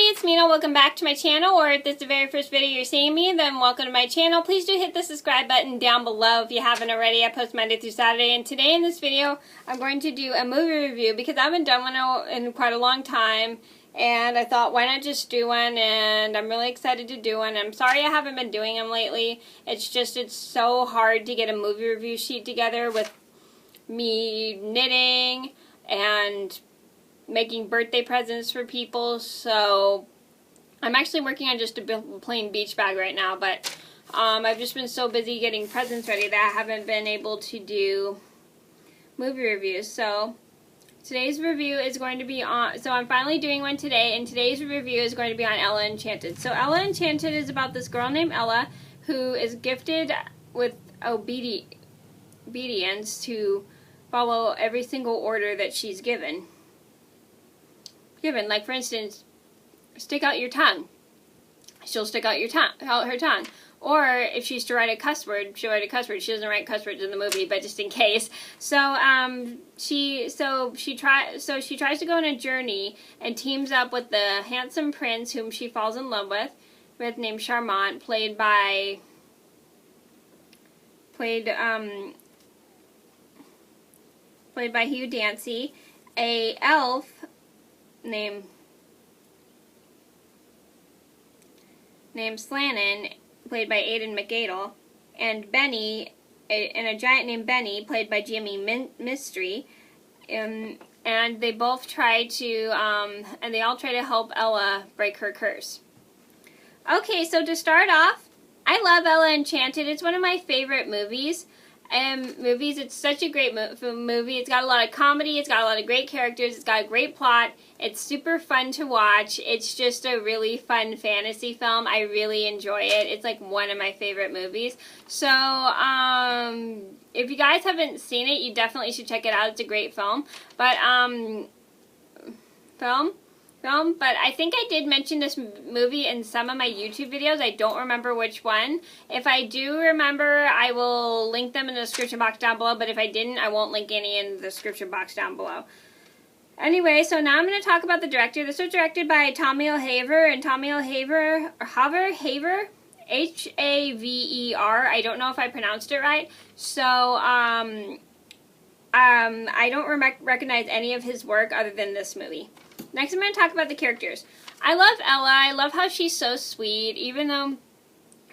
it's Mena. Welcome back to my channel, or if this is the very first video you're seeing me, then welcome to my channel. Please do hit the subscribe button down below if you haven't already. I post Monday through Saturday, and today in this video, I'm going to do a movie review because I haven't done one in quite a long time, and I thought, why not just do one, and I'm really excited to do one. I'm sorry I haven't been doing them lately. It's so hard to get a movie review sheet together with me knitting and making birthday presents for people, so I'm actually working on just a plain beach bag right now, but I've just been so busy getting presents ready that I haven't been able to do movie reviews. So today's review is going to be on, so I'm finally doing one today, and today's review is going to be on Ella Enchanted. So Ella Enchanted is about this girl named Ella who is gifted with obedience to follow every single order that she's given. Like, for instance, stick out your tongue. She'll stick out her tongue. Or if she's to write a cuss word, she'll write a cuss word. She doesn't write cuss words in the movie, but just in case. So she tries to go on a journey and teams up with the handsome prince whom she falls in love with named Charmant, played by Hugh Dancy, a elf named Slannon, played by Aidan McAdle, and Benny, and a giant named Benny, played by Jimmy Mystery, and they both try to, and they all try to help Ella break her curse. Okay, so to start off, I love Ella Enchanted. It's one of my favorite movies. It's such a great movie. It's got a lot of comedy, it's got a lot of great characters, it's got a great plot, it's super fun to watch, it's just a really fun fantasy film. I really enjoy it. It's like one of my favorite movies. So, if you guys haven't seen it, you definitely should check it out. It's a great film. But, but I think I did mention this movie in some of my YouTube videos. I don't remember which one. If I do remember, I will link them in the description box down below, but if I didn't, I won't link any in the description box down below. Anyway, so now I'm going to talk about the director. This was directed by Tommy O'Haver, and Tommy O'Haver, Haver, H-A-V-E-R. I don't know if I pronounced it right. So, I don't recognize any of his work other than this movie. Next, I'm going to talk about the characters. I love Ella. I love how she's so sweet, even though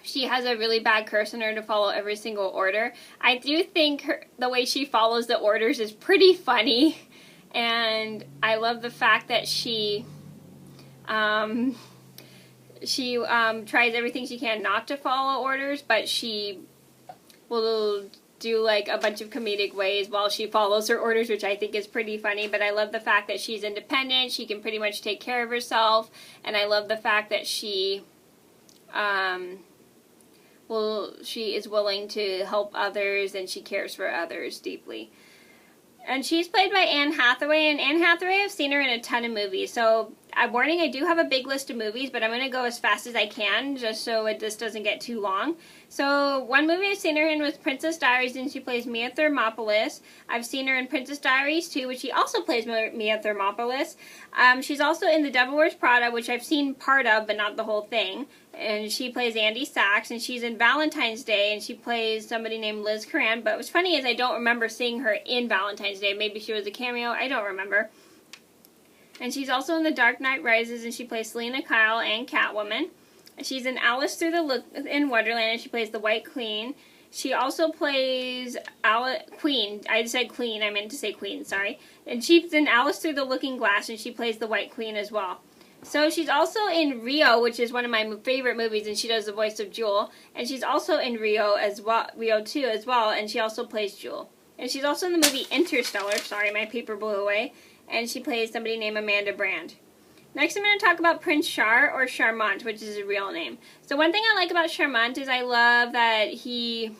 she has a really bad curse on her to follow every single order. I do think the way she follows the orders is pretty funny, and I love the fact that she tries everything she can not to follow orders, but she will do like a bunch of comedic ways while she follows her orders, which I think is pretty funny. But I love the fact that she's independent, she can pretty much take care of herself, and I love the fact that she is willing to help others, and she cares for others deeply. And she's played by Anne Hathaway, and Anne Hathaway, I've seen her in a ton of movies. So, warning, I do have a big list of movies, but I'm going to go as fast as I can, just so this doesn't get too long. So, one movie I've seen her in was Princess Diaries, and she plays Mia Thermopolis. I've seen her in Princess Diaries 2, which she also plays Mia Thermopolis. She's also in The Devil Wears Prada, which I've seen part of, but not the whole thing. And she plays Andy Sachs, and she's in Valentine's Day, and she plays somebody named Liz Curran. But what's funny is I don't remember seeing her in Valentine's Day. Maybe she was a cameo. I don't remember. And she's also in The Dark Knight Rises, and she plays Selena Kyle and Catwoman. She's in Alice in Wonderland, and she plays the White Queen. She also plays Queen. I said Queen. I meant to say Queen. Sorry. And she's in Alice Through the Looking Glass, and she plays the White Queen as well. So she's also in Rio, which is one of my favorite movies, and she does the voice of Jewel. And she's also in Rio 2 as well, and she also plays Jewel. And she's also in the movie Interstellar. Sorry, my paper blew away. And she plays somebody named Amanda Brand. Next, I'm going to talk about Prince Char, or Charmant, which is his real name. So one thing I like about Charmant is I love that he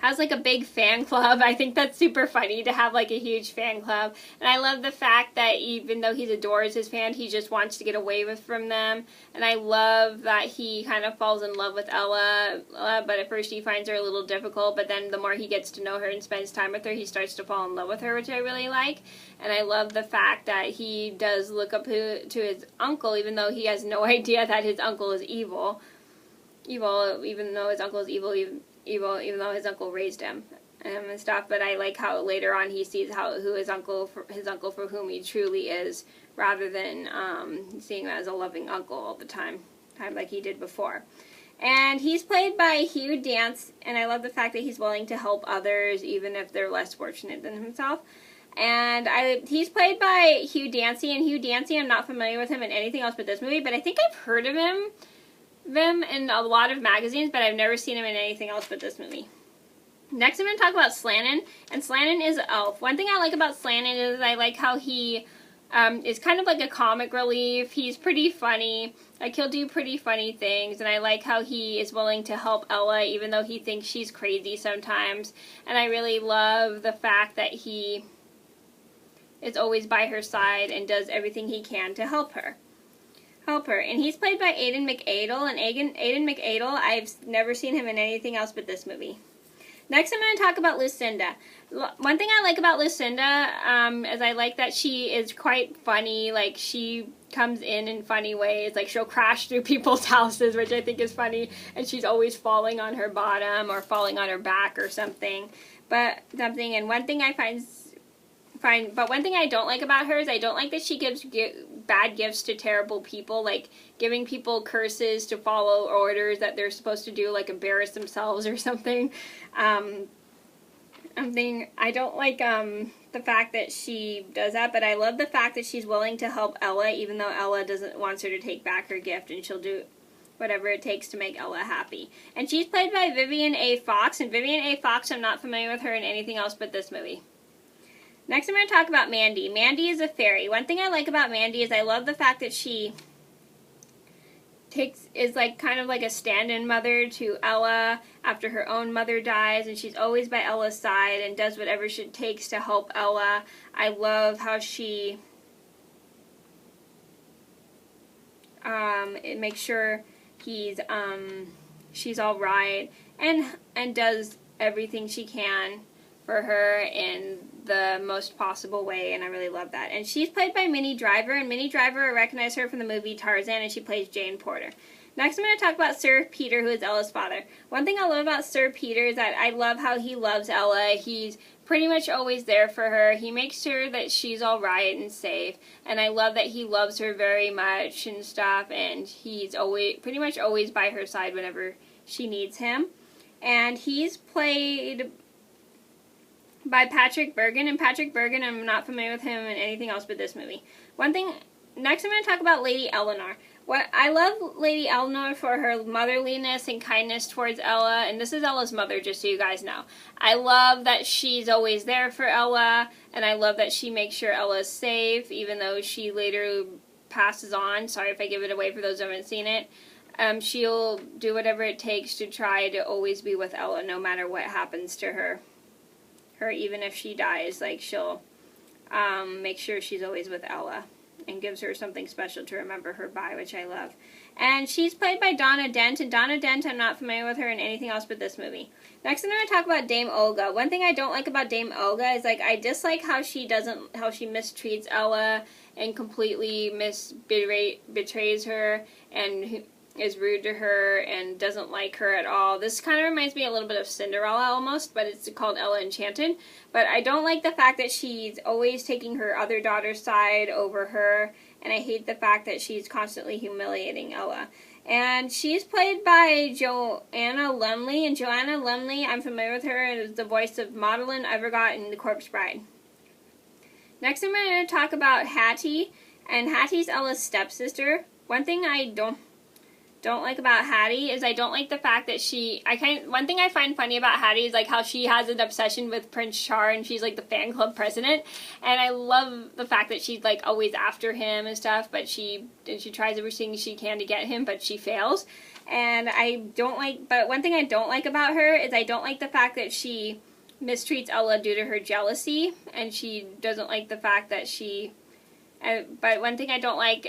has like a big fan club. I think that's super funny to have like a huge fan club. And I love the fact that even though he adores his fan, he just wants to get away from them. And I love that he kind of falls in love with Ella, but at first he finds her a little difficult, but then the more he gets to know her and spends time with her, he starts to fall in love with her, which I really like. And I love the fact that he does look up to his uncle, even though he has no idea that his uncle is evil. Even though his uncle is evil, even though his uncle raised him and stuff. But I like how later on he sees who his uncle for whom he truly is, rather than seeing him as a loving uncle all the time like he did before. And he's played by Hugh Dance, and I love the fact that he's willing to help others even if they're less fortunate than himself. And he's played by Hugh Dancy, and Hugh Dancy, I'm not familiar with him in anything else but this movie, but I think I've heard of him in a lot of magazines, but I've never seen him in anything else but this movie. Next I'm going to talk about Slannon, and Slannon is an elf. One thing I like about Slannon is I like how he is kind of like a comic relief. He's pretty funny. Like, he'll do pretty funny things, and I like how he is willing to help Ella even though he thinks she's crazy sometimes. And I really love the fact that he is always by her side and does everything he can to help her. And he's played by Aidan McAdle, and Aidan McAdle, I've never seen him in anything else but this movie. Next, I'm going to talk about Lucinda. One thing I like about Lucinda is I like that she is quite funny. Like, she comes in funny ways. Like, she'll crash through people's houses, which I think is funny, and she's always falling on her bottom or falling on her back or something. And one thing I but one thing I don't like about her is I don't like that she gives bad gifts to terrible people, like giving people curses to follow orders that they're supposed to do, like embarrass themselves or something. I don't like the fact that she does that, but I love the fact that she's willing to help Ella, even though Ella wants her to take back her gift, and she'll do whatever it takes to make Ella happy. And she's played by Vivian A. Fox, and Vivian A. Fox, I'm not familiar with her in anything else but this movie. Next, I'm going to talk about Mandy. Mandy is a fairy. One thing I like about Mandy is I love the fact that she is like kind of like a stand-in mother to Ella after her own mother dies, and she's always by Ella's side and does whatever it takes to help Ella. I love how she makes sure she's all right and does everything she can for her in the most possible way, and I really love that. And she's played by Minnie Driver, and Minnie Driver, I recognize her from the movie Tarzan, and she plays Jane Porter. Next, I'm going to talk about Sir Peter, who is Ella's father. One thing I love about Sir Peter is that I love how he loves Ella. He's pretty much always there for her. He makes sure that she's all right and safe, and I love that he loves her very much and stuff, and he's pretty much always by her side whenever she needs him. And he's played by Patrick Bergin, and Patrick Bergin, I'm not familiar with him in anything else but this movie. Next I'm going to talk about Lady Eleanor. I love Lady Eleanor for her motherliness and kindness towards Ella, and this is Ella's mother, just so you guys know. I love that she's always there for Ella, and I love that she makes sure Ella's safe, even though she later passes on. Sorry if I give it away for those who haven't seen it. She'll do whatever it takes to try to always be with Ella, no matter what happens to her. Even if she dies, like, she'll make sure she's always with Ella and gives her something special to remember her by, which I love. And she's played by Donna Dent, and Donna Dent, I'm not familiar with her in anything else but this movie. Next, I'm going to talk about Dame Olga. One thing I don't like about Dame Olga is, like, I dislike how she mistreats Ella and completely betrays her and is rude to her and doesn't like her at all. This kind of reminds me a little bit of Cinderella almost, but it's called Ella Enchanted. But I don't like the fact that she's always taking her other daughter's side over her, and I hate the fact that she's constantly humiliating Ella. And she's played by Joanna Lumley, and Joanna Lumley, I'm familiar with her as the voice of Madeline Evergott in The Corpse Bride. Next I'm going to talk about Hattie, and Hattie's Ella's stepsister. One thing I don't don't like about Hattie is I don't like the fact that one thing I find funny about Hattie is like how she has an obsession with Prince Char and she's like the fan club president, and I love the fact that she's like always after him and stuff, but she tries everything she can to get him, but she fails. And but one thing I don't like about her is I don't like the fact that she mistreats Ella due to her jealousy, and she doesn't like the fact that but another thing I don't like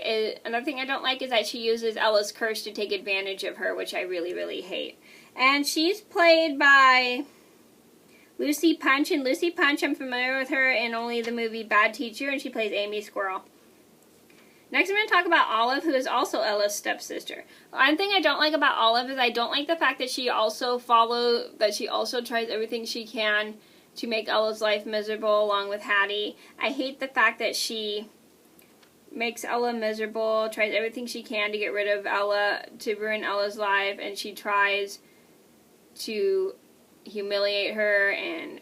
is that she uses Ella's curse to take advantage of her, which I really, really hate. And she's played by Lucy Punch, and Lucy Punch, I'm familiar with her in only the movie Bad Teacher, and she plays Amy Squirrel. Next I'm going to talk about Olive, who is also Ella's stepsister. One thing I don't like about Olive is I don't like the fact that she also tries everything she can to make Ella's life miserable along with Hattie. I hate the fact that she makes Ella miserable, tries everything she can to get rid of Ella, to ruin Ella's life, and she tries to humiliate her and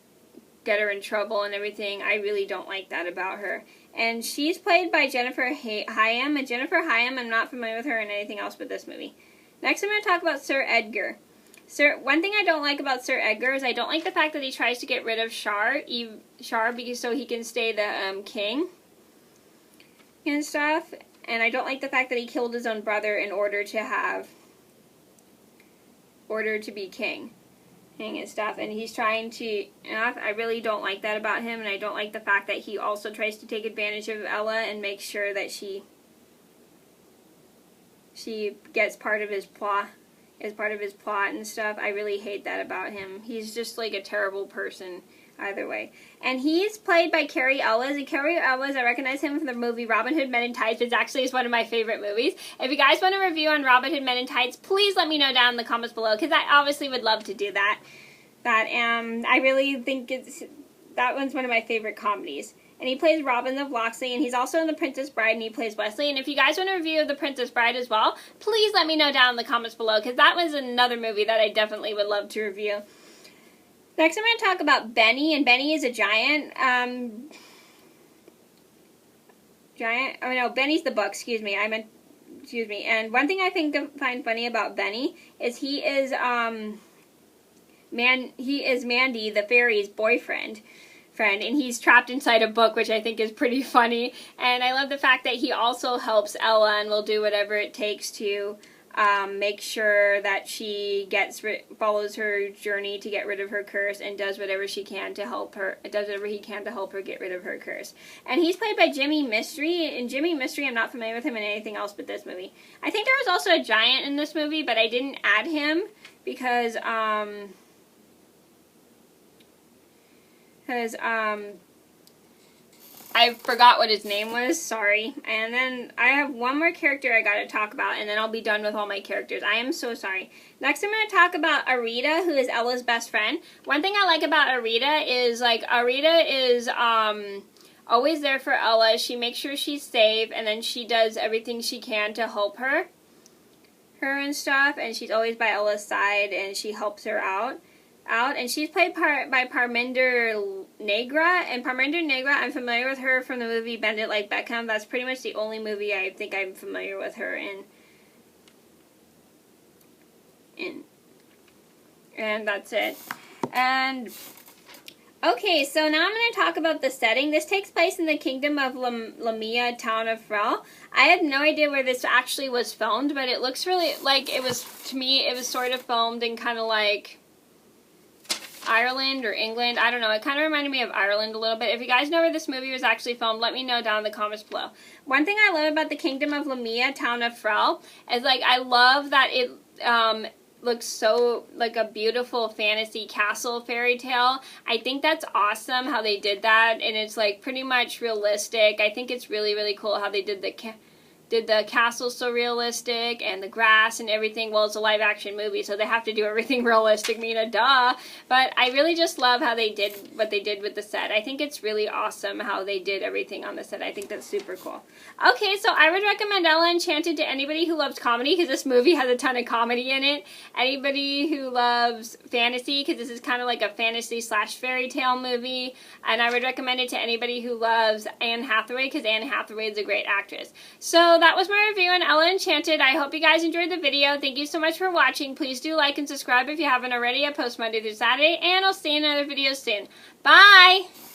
get her in trouble and everything. I really don't like that about her. And she's played by Jennifer Hyam, and Jennifer Hyam, I'm not familiar with her in anything else but this movie. Next I'm going to talk about Sir Edgar. One thing I don't like about Sir Edgar is I don't like the fact that he tries to get rid of Char because so he can stay the king and stuff, and I don't like the fact that he killed his own brother in order to be king and stuff, and he's trying to, I really don't like that about him, and I don't like the fact that he also tries to take advantage of Ella and make sure that she gets part of his plot and stuff. I really hate that about him. He's just like a terrible person either way. And he's played by Cary Elwes. And Cary Elwes, I recognize him from the movie Robin Hood Men in Tights, which actually is one of my favorite movies. If you guys want a review on Robin Hood Men in Tights, please let me know down in the comments below, because I obviously would love to do that. I really think that one's one of my favorite comedies. And he plays Robin of Locksley, and he's also in The Princess Bride, and he plays Wesley. And if you guys want a review of The Princess Bride as well, please let me know down in the comments below, because that was another movie that I definitely would love to review. Next, I'm going to talk about Benny, and Benny is a giant. Benny's the book. Excuse me. And one thing I find funny about Benny is he is Mandy, the fairy's boyfriend, and he's trapped inside a book, which I think is pretty funny. And I love the fact that he also helps Ella and will do whatever it takes to make sure that she follows her journey to get rid of her curse, and does whatever he can to help her get rid of her curse. And he's played by Jimmy Mystery. And Jimmy Mystery, I'm not familiar with him in anything else but this movie. I think there was also a giant in this movie, but I didn't add him because I forgot what his name was, sorry. And then I have one more character I gotta talk about, and then I'll be done with all my characters. I am so sorry. Next I'm gonna talk about Arita, who is Ella's best friend. One thing I like about Arita is, Arita is always there for Ella. She makes sure she's safe, and then she does everything she can to help her and stuff, and she's always by Ella's side, and she helps her out. And she's played by Parminder Negra, and Parminder Negra, I'm familiar with her from the movie Bend It Like Beckham. That's pretty much the only movie I think I'm familiar with her in. And that's it. And okay, so now I'm going to talk about the setting. This takes place in the kingdom of Lamia, town of Frel. I have no idea where this actually was filmed, but it looks really like it was, to me, it was sort of filmed in kind of like Ireland or England. I don't know. It kind of reminded me of Ireland a little bit. If you guys know where this movie was actually filmed, let me know down in the comments below. One thing I love about the Kingdom of Lamia, town of Frel, is I love that it looks so like a beautiful fantasy castle fairy tale. I think that's awesome how they did that, and it's pretty much realistic. I think it's really, really cool how they did the castle so realistic, and the grass and everything. Well, it's a live action movie, so they have to do everything realistic, Mena, duh. But I really just love how they did what they did with the set. I think it's really awesome how they did everything on the set. I think that's super cool. Okay, so I would recommend Ella Enchanted to anybody who loves comedy, because this movie has a ton of comedy in it. Anybody who loves fantasy, because this is kind of like a fantasy / fairy tale movie. And I would recommend it to anybody who loves Anne Hathaway, because Anne Hathaway is a great actress. So that was my review on Ella Enchanted. I hope you guys enjoyed the video. Thank you so much for watching. Please do like and subscribe if you haven't already. I post Monday through Saturday, and I'll see you in another video soon. Bye!